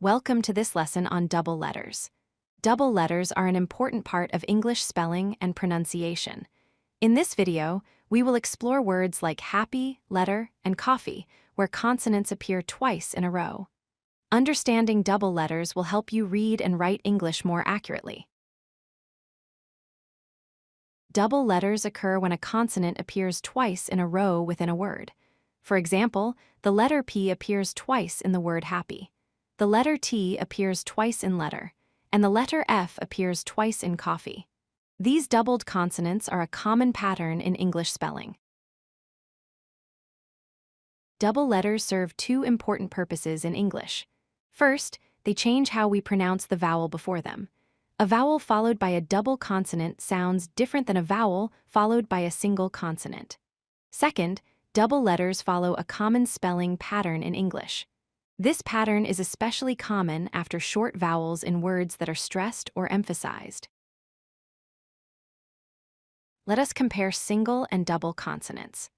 Welcome to this lesson on double letters. Double letters are an important part of English spelling and pronunciation. In this video, we will explore words like happy, letter, and coffee, where consonants appear twice in a row. Understanding double letters will help you read and write English more accurately. Double letters occur when a consonant appears twice in a row within a word. For example, the letter P appears twice in the word happy. The letter T appears twice in letter, and the letter F appears twice in coffee. These doubled consonants are a common pattern in English spelling. Double letters serve two important purposes in English. First, they change how we pronounce the vowel before them. A vowel followed by a double consonant sounds different than a vowel followed by a single consonant. Second, double letters follow a common spelling pattern in English. This pattern is especially common after short vowels in words that are stressed or emphasized. Let us compare single and double consonants.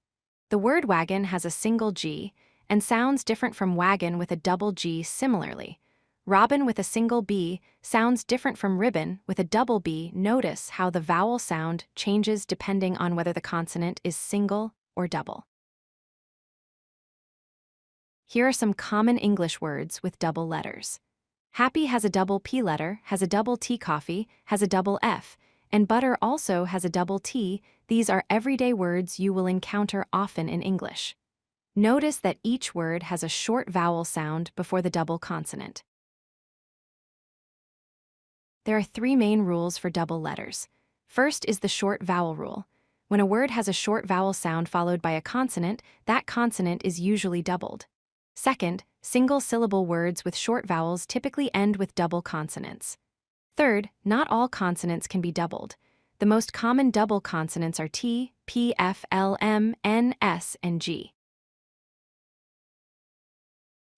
The word wagon has a single G and sounds different from wagon with a double G similarly. Robin with a single B sounds different from ribbon with a double B. Notice how the vowel sound changes depending on whether the consonant is single or double. Here are some common English words with double letters. Happy has a double P letter, has a double T. Coffee has a double F, and butter also has a double T. These are everyday words you will encounter often in English. Notice that each word has a short vowel sound before the double consonant. There are three main rules for double letters. First is the short vowel rule. When a word has a short vowel sound followed by a consonant, that consonant is usually doubled. Second, single-syllable words with short vowels typically end with double consonants. Third, not all consonants can be doubled. The most common double consonants are T, P, F, L, M, N, S, and G.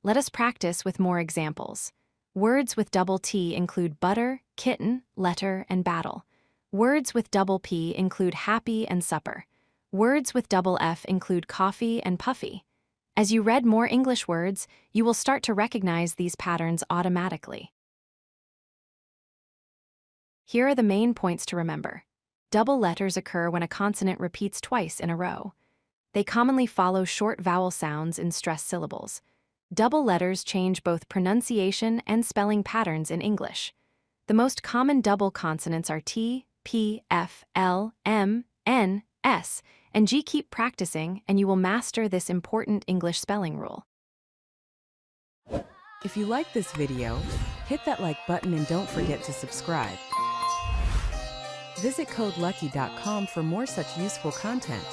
Let us practice with more examples. Words with double T include butter, kitten, letter, and battle. Words with double P include happy and supper. Words with double F include coffee and puffy. As you read more English words, you will start to recognize these patterns automatically. Here are the main points to remember. Double letters occur when a consonant repeats twice in a row. They commonly follow short vowel sounds in stressed syllables. Double letters change both pronunciation and spelling patterns in English. The most common double consonants are T, P, F, L, M, N, S, and G. Keep practicing and you will master this important English spelling rule. If you like this video, hit that like button and don't forget to subscribe. Visit codelucky.com for more such useful content.